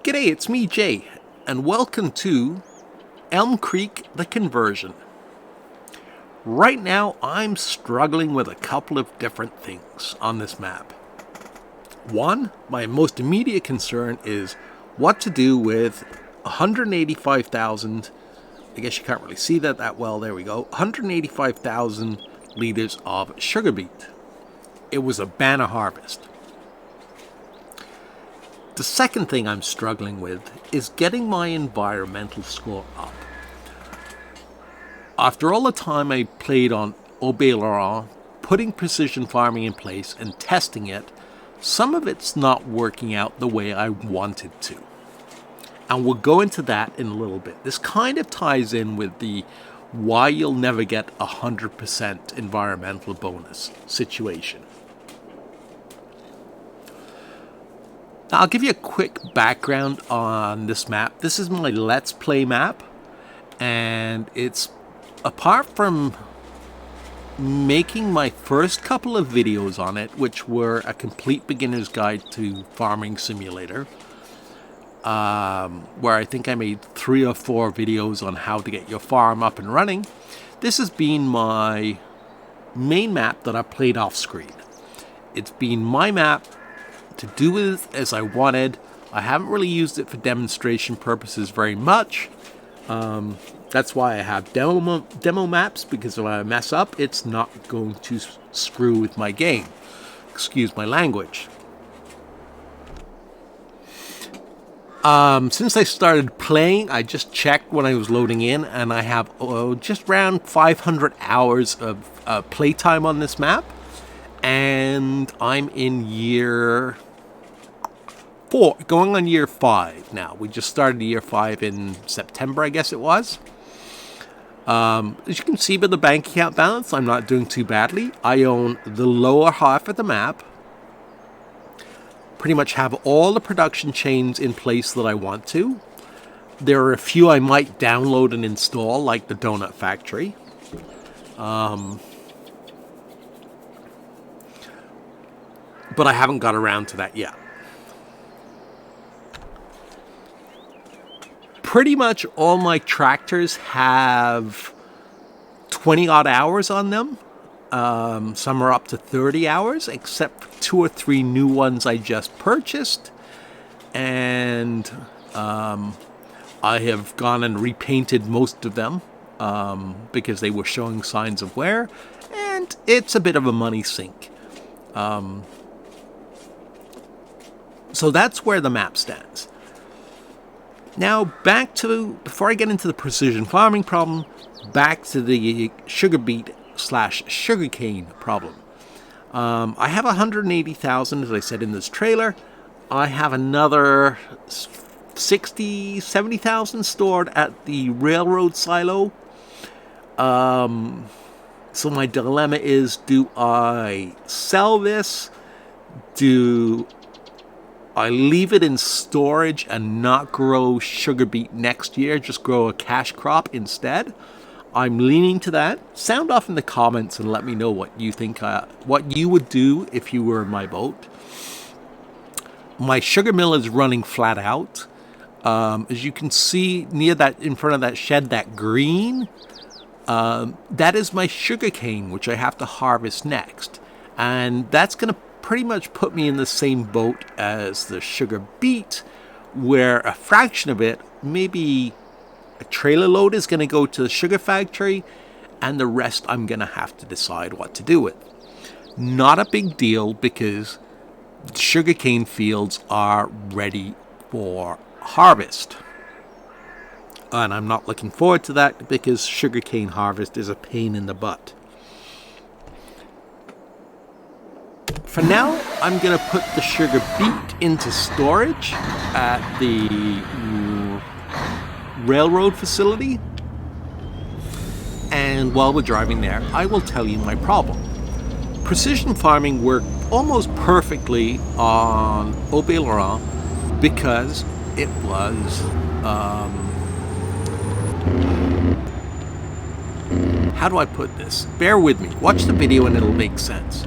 G'day, it's me, Jay, and welcome to Elm Creek, the conversion. Right now, I'm struggling with a couple of different things on this map. One, my most immediate concern is what to do with 185,000, I guess you can't really see that well, there we go, 185,000 liters of sugar beet. It was a banana harvest. The second thing I'm struggling with is getting my environmental score up. After all the time I played on Laurent, putting precision farming in place and testing it, some of it's not working out the way I wanted to. And we'll go into that in a little bit. This kind of ties in with the why you'll never get 100% environmental bonus situation. Now, I'll give you a quick background on this map. This is my Let's Play map, and it's, apart from making my first couple of videos on it, which were a complete beginner's guide to Farming Simulator, where I think I made 3 or 4 videos on how to get your farm up and running, this has been my main map that I played off screen. It's been my map to do with as I wanted. I haven't really used it for demonstration purposes very much. That's why I have demo maps, because if I mess up, it's not going to screw with my game. Excuse my language. Since I started playing, I just checked when I was loading in, and I have just around 500 hours of playtime on this map. And I'm in year 4, going on year 5 now. We just started year 5 in September, I guess it was. As you can see by the bank account balance, I'm not doing too badly. I own the lower half of the map. Pretty much have all the production chains in place that I want to. There are a few I might download and install, like the Donut Factory. But I haven't got around to that yet. Pretty much all my tractors have 20 odd hours on them. Some are up to 30 hours, except for 2 or 3 new ones I just purchased. And I have gone and repainted most of them because they were showing signs of wear. And it's a bit of a money sink. So that's where the map stands. Now, before I get into the precision farming problem, back to the sugar beet / sugarcane problem. I have 180,000, as I said in this trailer. I have another 60, 70,000 stored at the railroad silo. So my dilemma is, do I sell this? Do I leave it in storage and not grow sugar beet next year, just grow a cash crop instead? I'm leaning to that. Sound off in the comments and let me know what you think, what you would do if you were in my boat. My sugar mill is running flat out. As you can see near that, in front of that shed, that green, that is my sugar cane, which I have to harvest next. And that's going to pretty much put me in the same boat as the sugar beet, where a fraction of it, maybe a trailer load, is going to go to the sugar factory, and the rest I'm going to have to decide what to do with. Not a big deal, because sugarcane fields are ready for harvest. And I'm not looking forward to that, because sugarcane harvest is a pain in the butt. For now, I'm going to put the sugar beet into storage at the railroad facility. And while we're driving there, I will tell you my problem. Precision farming worked almost perfectly on Laurent because it was, how do I put this? Bear with me. Watch the video and it'll make sense.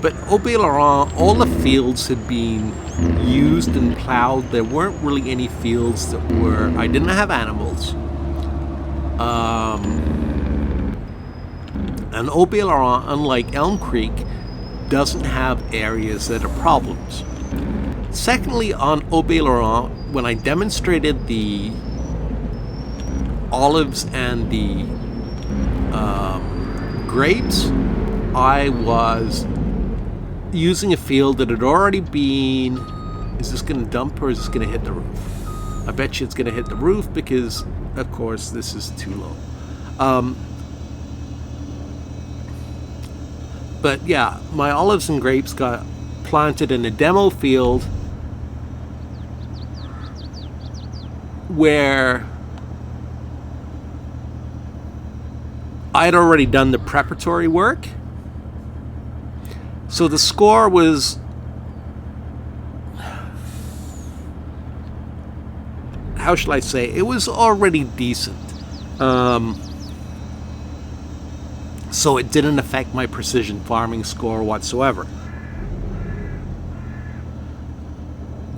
But au Laurent, all the fields had been used and plowed. There weren't really any fields that were... I didn't have animals. And au Laurent, unlike Elm Creek, doesn't have areas that are problems. Secondly, on au Laurent, when I demonstrated the olives and the grapes, I was using a field that had already been... Is this going to dump or is this going to hit the roof? I bet you it's going to hit the roof because, of course, this is too low. But yeah, my olives and grapes got planted in a demo field where I'd already done the preparatory work. So the score was... How shall I say? It was already decent. So it didn't affect my precision farming score whatsoever.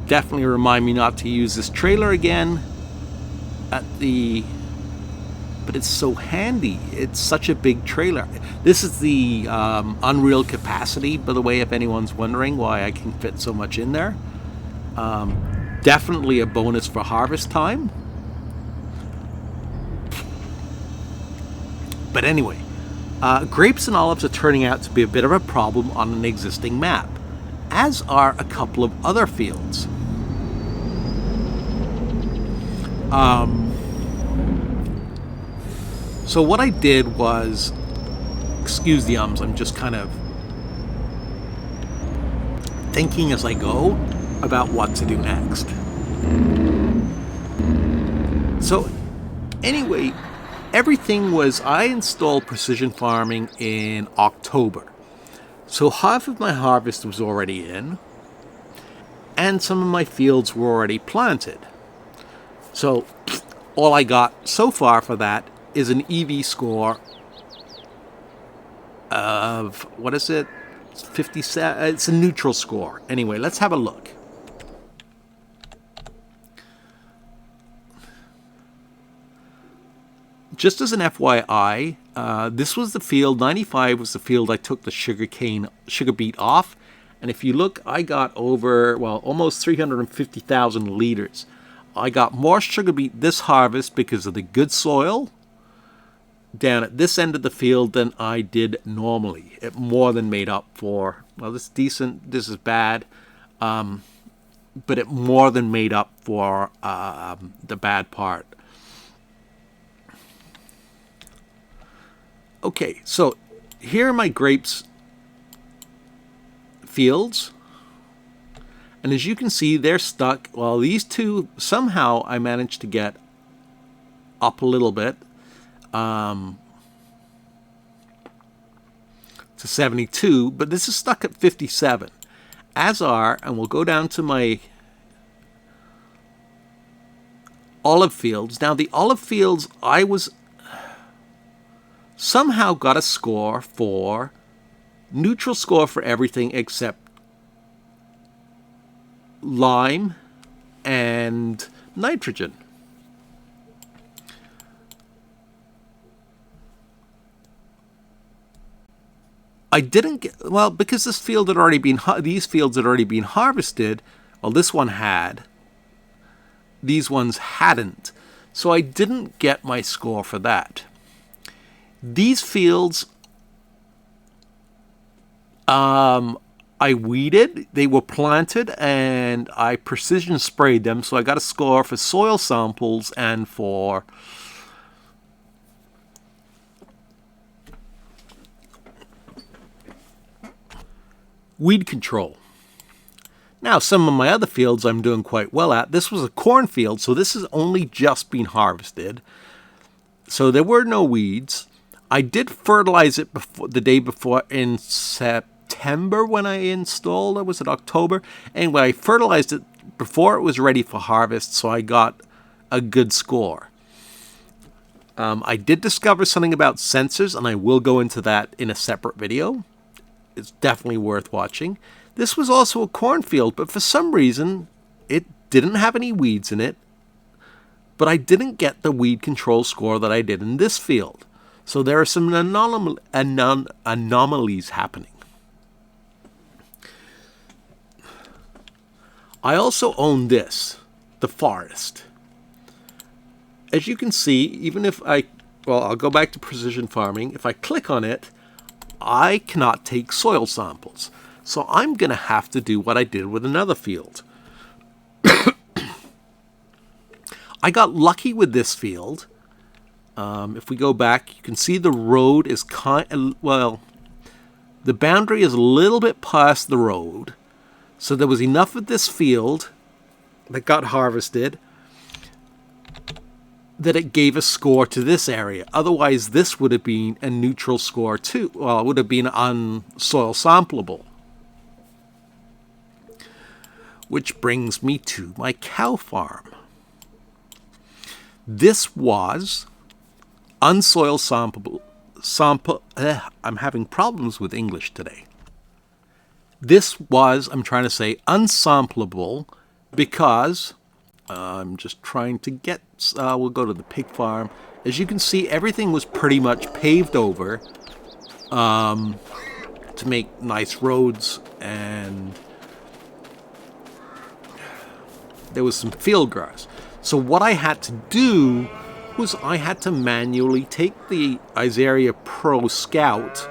Definitely remind me not to use this trailer again at the... But it's so handy. It's such a big trailer. This is the Unreal capacity, by the way, if anyone's wondering why I can fit so much in there. Definitely a bonus for harvest time. But anyway, grapes and olives are turning out to be a bit of a problem on an existing map, as are a couple of other fields. So what I did was, excuse the ums, I'm just kind of thinking as I go about what to do next. So anyway, everything was, I installed precision farming in October. So half of my harvest was already in, and some of my fields were already planted. So all I got so far for that is an EV score of, what is it? 57. It's a neutral score. Anyway, let's have a look. Just as an FYI, this was the field, 95 was the field I took the sugar beet off. And if you look, I got over, well, almost 350,000 liters. I got more sugar beet this harvest because of the good soil down at this end of the field than I did normally. It more than made up for, well, this is decent, this is bad, but it more than made up for the bad part. Okay, so here are my grapes fields. And as you can see, they're stuck. Well, these two, somehow I managed to get up a little bit to 72, but this is stuck at 57. As are, and we'll go down to my olive fields. Now, the olive fields, I was somehow got a score for, neutral score for everything except lime and nitrogen. I didn't get, well, because this field had already been, these fields had already been harvested. Well, this one had. These ones hadn't. So I didn't get my score for that. These fields, I weeded, they were planted, and I precision sprayed them, so I got a score for soil samples and for weed control. Now, some of my other fields I'm doing quite well at. This was a cornfield, so this has only just been harvested. So there were no weeds. I did fertilize it before, the day before in September when I installed, or was it October? Anyway, I fertilized it before it was ready for harvest, so I got a good score. I did discover something about sensors, and I will go into that in a separate video. It's definitely worth watching. This was also a cornfield, but for some reason, it didn't have any weeds in it. But I didn't get the weed control score that I did in this field. So there are some anomalies happening. I also own this, the forest. As you can see, even if I'll go back to precision farming. If I click on it, I cannot take soil samples. So I'm going to have to do what I did with another field. I got lucky with this field. If we go back, you can see the road is the boundary is a little bit past the road. So there was enough of this field that got harvested that it gave a score to this area. Otherwise, this would have been a neutral score too. Well, it would have been unsoil sampleable. Which brings me to my cow farm. This was unsoil sampleable. I'm having problems with English today. This was, I'm trying to say, unsampleable because I'm just trying to get, we'll go to the pig farm. As you can see, everything was pretty much paved over to make nice roads, and there was some field grass. So what I had to do was I had to manually take the Isaria Pro Scout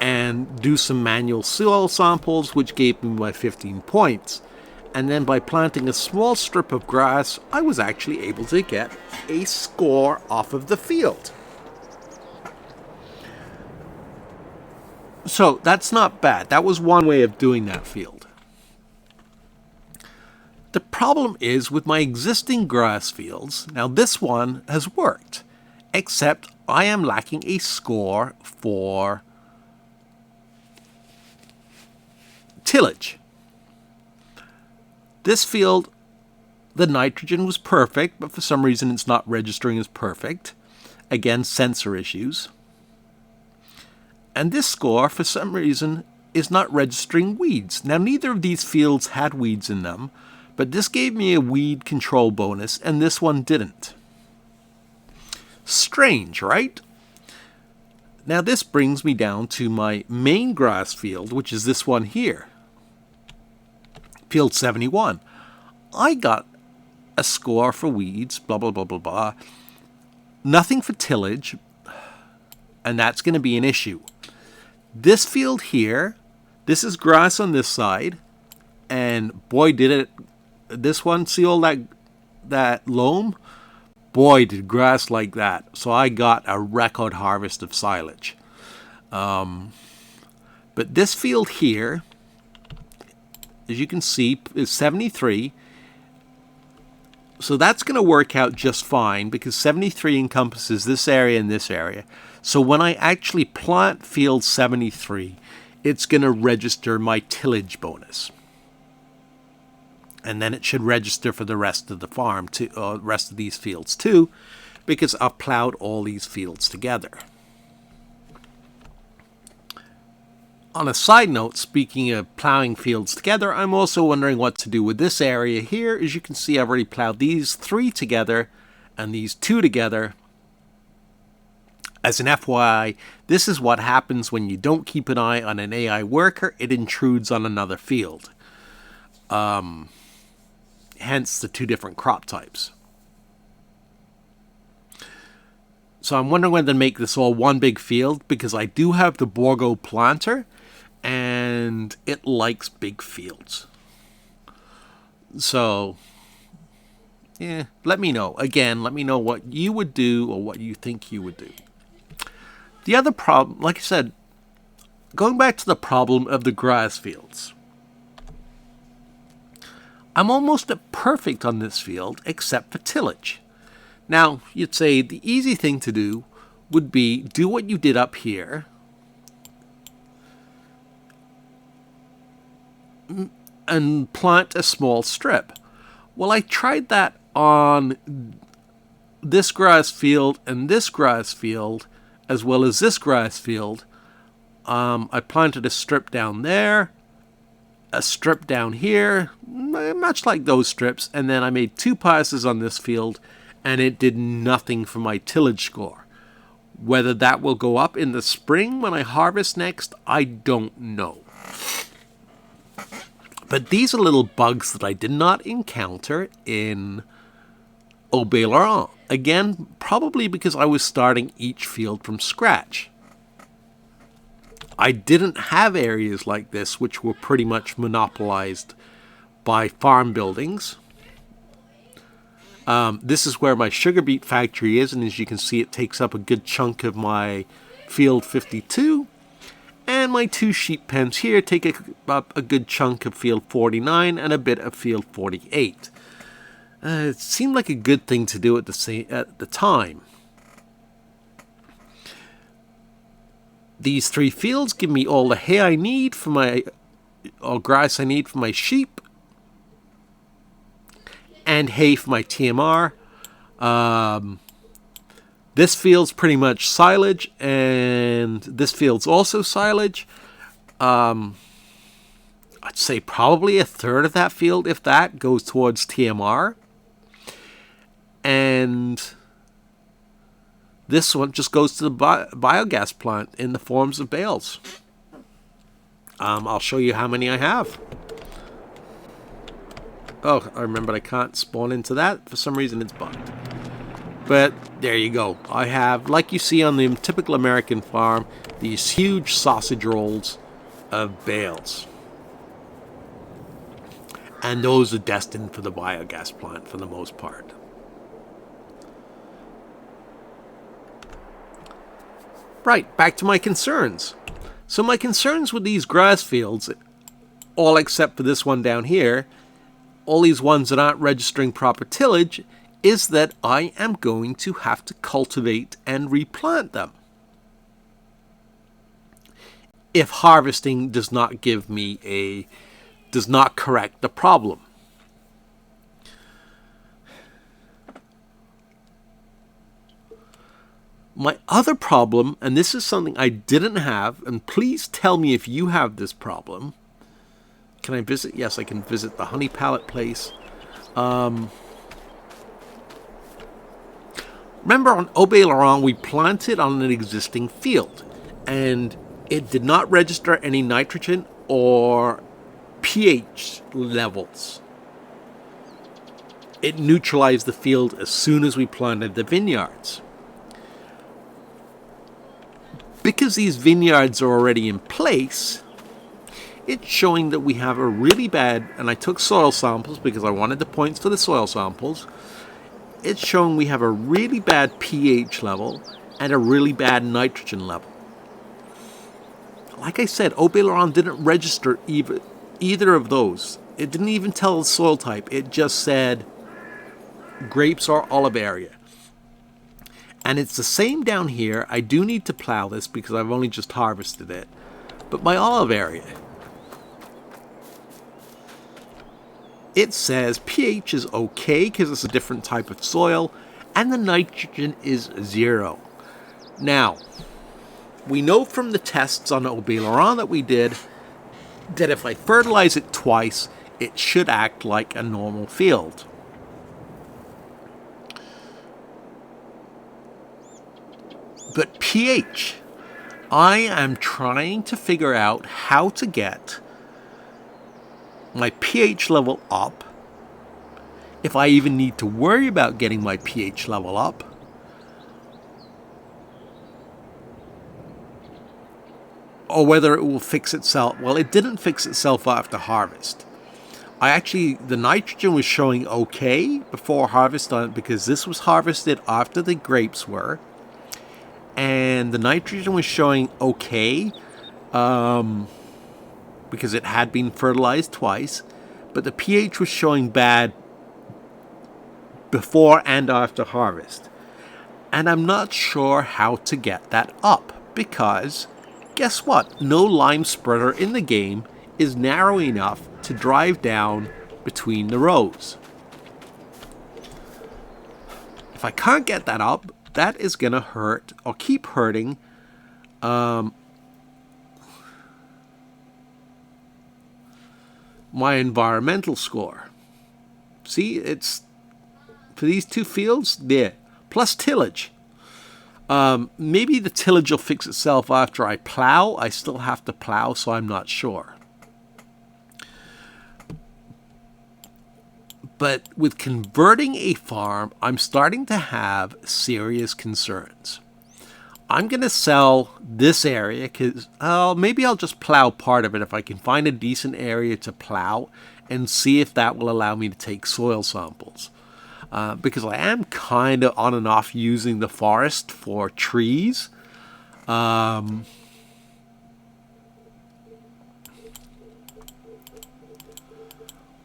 and do some manual soil samples, which gave me my 15 points. And then by planting a small strip of grass, I was actually able to get a score off of the field. So that's not bad. That was one way of doing that field. The problem is with my existing grass fields, now this one has worked, except I am lacking a score for tillage. This field, the nitrogen was perfect, but for some reason it's not registering as perfect. Again, sensor issues. And this score, for some reason, is not registering weeds. Now, neither of these fields had weeds in them, but this gave me a weed control bonus, and this one didn't. Strange, right? Now this brings me down to my main grass field, which is this one here. Field 71. I got a score for weeds, blah, blah, blah, blah, blah. Nothing for tillage, and that's going to be an issue. This field here, this is grass on this side, and boy did it. This one, see all that loam? Boy, did grass like that. So I got a record harvest of silage. But this field here, as you can see, is 73. So that's going to work out just fine because 73 encompasses this area and this area. So when I actually plant field 73, it's going to register my tillage bonus. And then it should register for the rest of the farm, rest of these fields too, because I've plowed all these fields together. On a side note, speaking of plowing fields together, I'm also wondering what to do with this area here. As you can see, I've already plowed these 3 together and these 2 together. As an FYI, this is what happens when you don't keep an eye on an AI worker. It intrudes on another field. Hence the 2 different crop types. So I'm wondering whether to make this all one big field, because I do have the Borgo planter and it likes big fields. So, yeah, let me know. Again, let me know what you would do or what you think you would do. The other problem, like I said, going back to the problem of the grass fields. I'm almost at perfect on this field, except for tillage. Now, you'd say the easy thing to do would be do what you did up here. And plant a small strip. Well, I tried that on this grass field and this grass field, as well as this grass field. I planted a strip down there, a strip down here, much like those strips, and then I made 2 passes on this field, and it did nothing for my tillage score. Whether that will go up in the spring when I harvest next, I don't know. But these are little bugs that I did not encounter in Auberlaurent. Again, probably because I was starting each field from scratch. I didn't have areas like this which were pretty much monopolized by farm buildings. This is where my sugar beet factory is, and as you can see, it takes up a good chunk of my field 52. And my 2 sheep pens here take up a good chunk of field 49 and a bit of field 48. It seemed like a good thing to do at the time. These 3 fields give me all the hay I need for or grass I need for my sheep, and hay for my TMR. This field's pretty much silage, and this field's also silage. I'd say probably a third of that field, if that, goes towards TMR. And this one just goes to the biogas plant in the forms of bales. I'll show you how many I have. Oh, I remembered I can't spawn into that. For some reason it's bugged. But there you go. I have, like you see on the typical American farm, these huge sausage rolls of bales. And those are destined for the biogas plant for the most part. Right, back to my concerns. So my concerns with these grass fields, all except for this one down here, all these ones that aren't registering proper tillage, is that I am going to have to cultivate and replant them if harvesting does not correct the problem. My other problem, and this is something I didn't have, and please tell me if you have this problem. Can I visit? Yes, I can visit the honey pallet place. Remember on Auberlaurent, we planted on an existing field, and it did not register any nitrogen or pH levels. It neutralized the field as soon as we planted the vineyards. Because these vineyards are already in place, it's showing that we have a really bad, and I took soil samples because I wanted the points for the soil samples. It's showing we have a really bad pH level and a really bad nitrogen level. Like I said, Auberlaurent didn't register either of those. It didn't even tell the soil type. It just said grapes or olive area. And it's the same down here. I do need to plow this because I've only just harvested it. But my olive area, it says pH is okay because it's a different type of soil, and the nitrogen is 0. Now, we know from the tests on Auberlaurent that we did that if I fertilize it twice, it should act like a normal field. But pH, I am trying to figure out how to get my pH level up, if I even need to worry about getting my pH level up, or whether it will fix itself. Well, it didn't fix itself after harvest. The nitrogen was showing okay before harvest on it because this was harvested after the grapes were. And the nitrogen was showing okay because it had been fertilized twice, but the pH was showing bad before and after harvest. And I'm not sure how to get that up because guess what? No lime spreader in the game is narrow enough to drive down between the rows. If I can't get that up, that is going to hurt or keep hurting my environmental score. See, it's for these two fields there, plus tillage. Maybe the tillage will fix itself after I plow. I still have to plow, so I'm not sure. But with converting a farm, I'm starting to have serious concerns. I'm going to sell this area because maybe I'll just plow part of it if I can find a decent area to plow and see if that will allow me to take soil samples. Because I am kind of on and off using the forest for trees.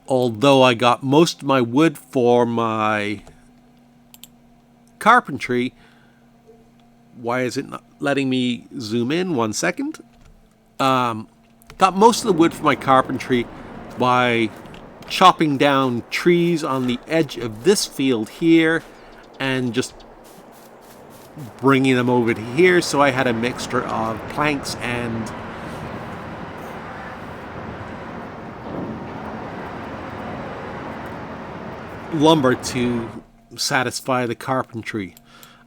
Although I got most of my wood for my carpentry. Why is it not letting me zoom in? 1 second. Got most of the wood for my carpentry by chopping down trees on the edge of this field here and just bringing them over to here, so I had a mixture of planks and lumber to satisfy the carpentry.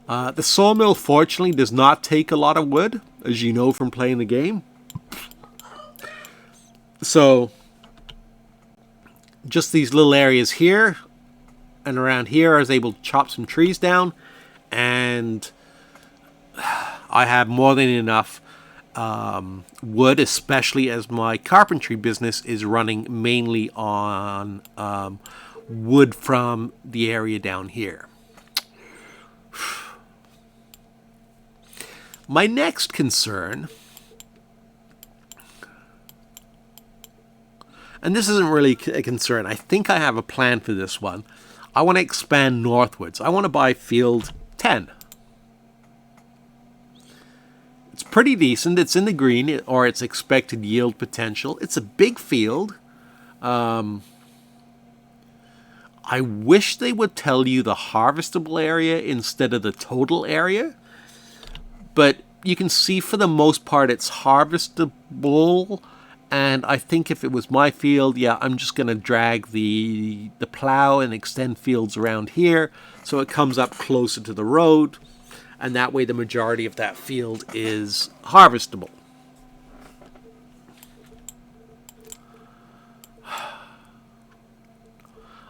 The sawmill fortunately does not take a lot of wood, as you know from playing the game. So just these little areas here and around here I was able to chop some trees down, and I have more than enough wood, especially as my carpentry business is running mainly on wood from the area down here. My next concern, and this isn't really a concern, I think I have a plan for this one. I want to expand northwards. I want to buy field 10. It's pretty decent. It's in the green, or its expected yield potential. It's a big field. I wish they would tell you the harvestable area instead of the total area. But you can see for the most part it's harvestable. And I think if it was my field, yeah, I'm just going to drag the plow and extend fields around here so it comes up closer to the road. And that way the majority of that field is harvestable.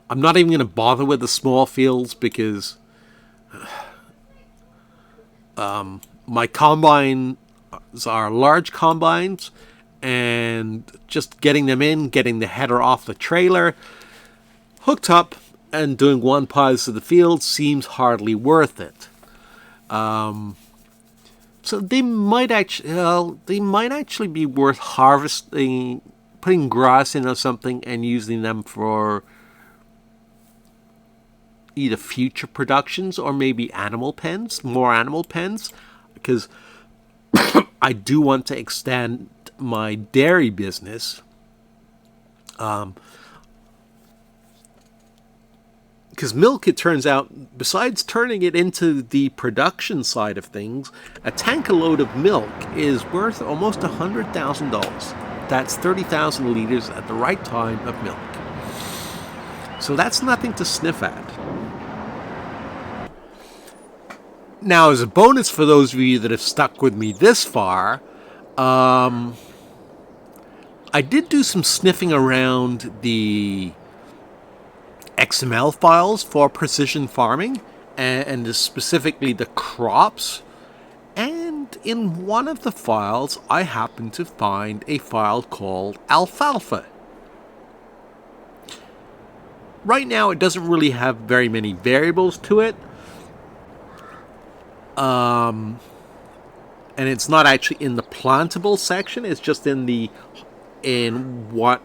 I'm not even going to bother with the small fields because my combines are large combines, and just getting them in, getting the header off the trailer, hooked up, and doing one pass of the field seems hardly worth it. So they might actually be worth harvesting, putting grass in or something, and using them for either future productions or maybe animal pens, more animal pens, because I do want to extend my dairy business. Because milk, it turns out, besides turning it into the production side of things, a tank a load of milk is worth almost $100,000. That's 30,000 liters at the right time of milk. So that's nothing to sniff at. Now, as a bonus for those of you that have stuck with me this far, I did do some sniffing around the XML files for precision farming, and specifically the crops. And in one of the files, I happened to find a file called alfalfa. Right now, it doesn't really have very many variables to it. And it's not actually in the plantable section. It's just in what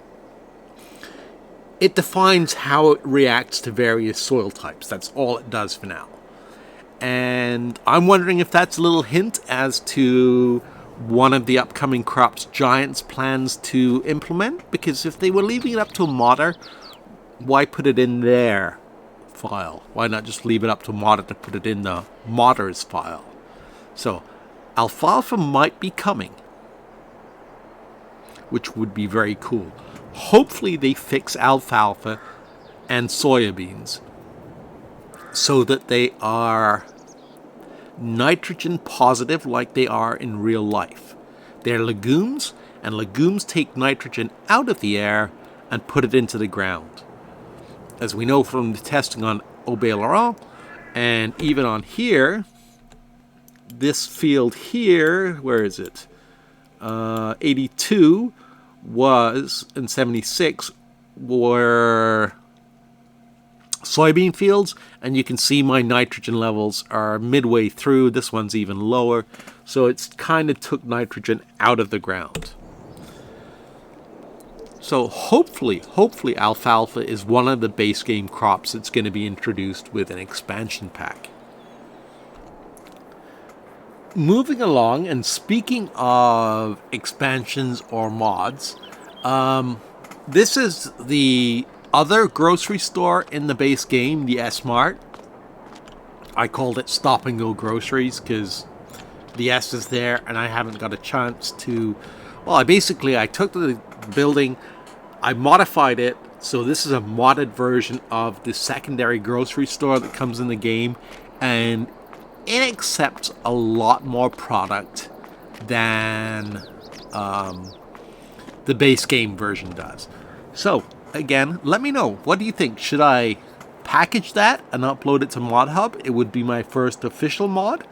it defines how it reacts to various soil types. That's all it does for now. And I'm wondering if that's a little hint as to one of the upcoming crops Giants plans to implement. Because if they were leaving it up to a modder, why put it in their file? Why not just leave it up to modder to put it in the modder's file? So alfalfa might be coming, which would be very cool. hopefully they fix alfalfa and soybeans so that they are nitrogen positive like they are in real life. They're legumes, and legumes take nitrogen out of the air and put it into the ground. As we know from the testing on Aubé-Laurent, and even on here, this field here, where is it? 82 was, and 76 were soybean fields, and you can see my nitrogen levels are midway through. This one's even lower, so it's kind of took nitrogen out of the ground. So hopefully alfalfa is one of the base game crops that's going to be introduced with an expansion pack. Moving along, and speaking of expansions or mods, this is the other grocery store in the base game, the S-Mart. I called it Stop and Go Groceries because the S is there and I haven't got a chance to... Well, I took the building, I modified it, so this is a modded version of the secondary grocery store that comes in the game, and it accepts a lot more product than the base game version does. So, again, let me know. What do you think? Should I package that and upload it to ModHub? It would be my first official mod.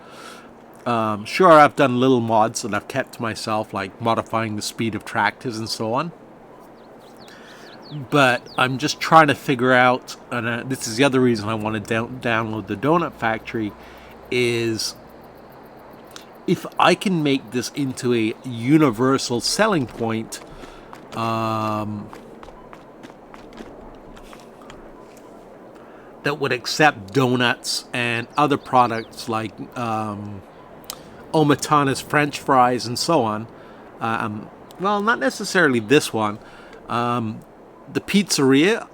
Sure, I've done little mods that I've kept to myself, like modifying the speed of tractors and so on. But I'm just trying to figure out, and this is the other reason I want to download the Donut Factory, is if I can make this into a universal selling point, that would accept donuts and other products like Omatana's French fries and so on. Well, not necessarily this one. The pizzeria,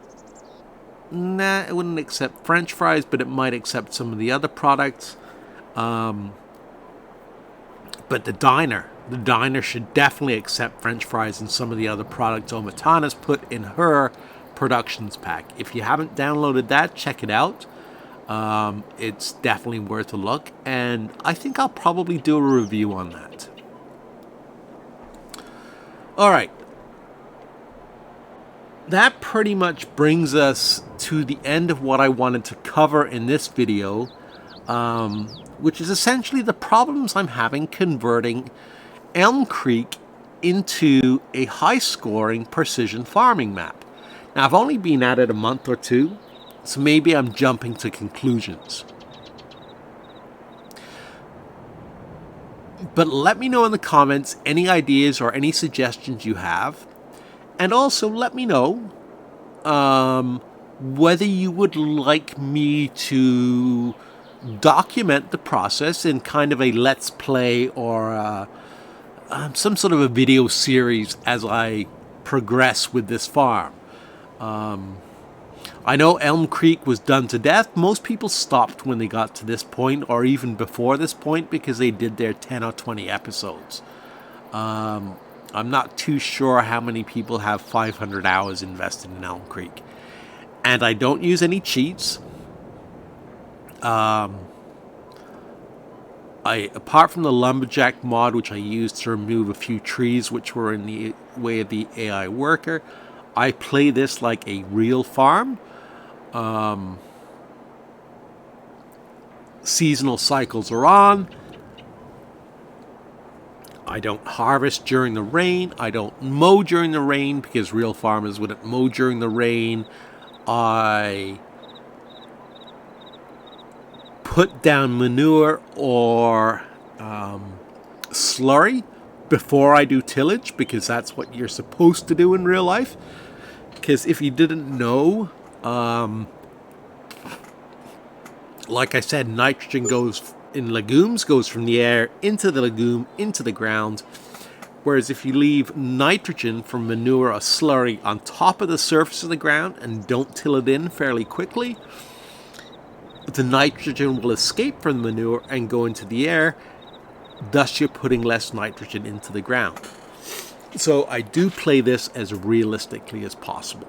nah, it wouldn't accept French fries, but it might accept some of the other products. But the diner should definitely accept French fries and some of the other products Omatana's put in her productions pack. If you haven't downloaded that, check it out. It's definitely worth a look, and I think I'll probably do a review on that. Alright. That pretty much brings us to the end of what I wanted to cover in this video, which is essentially the problems I'm having converting Elm Creek into a high-scoring precision farming map. Now, I've only been at it a month or two, so maybe I'm jumping to conclusions. But let me know in the comments any ideas or any suggestions you have. And also let me know whether you would like me to document the process in kind of a let's play or some sort of a video series as I progress with this farm. I know Elm Creek was done to death. Most people stopped when they got to this point, or even before this point, because they did their 10 or 20 episodes. I'm not too sure how many people have 500 hours invested in Elm Creek. And I don't use any cheats. Apart from the lumberjack mod, which I used to remove a few trees which were in the way of the AI worker, I play this like a real farm. Seasonal cycles are on. I don't harvest during the rain. I don't mow during the rain because real farmers wouldn't mow during the rain. I put down manure or slurry before I do tillage because that's what you're supposed to do in real life. Because if you didn't know, like I said, nitrogen goes in legumes, goes from the air into the legume, into the ground. Whereas if you leave nitrogen from manure or slurry on top of the surface of the ground and don't till it in fairly quickly, the nitrogen will escape from the manure and go into the air. Thus, you're putting less nitrogen into the ground. So I do play this as realistically as possible.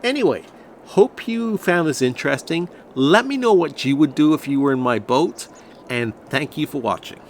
Anyway, hope you found this interesting. Let me know what you would do if you were in my boat, and thank you for watching.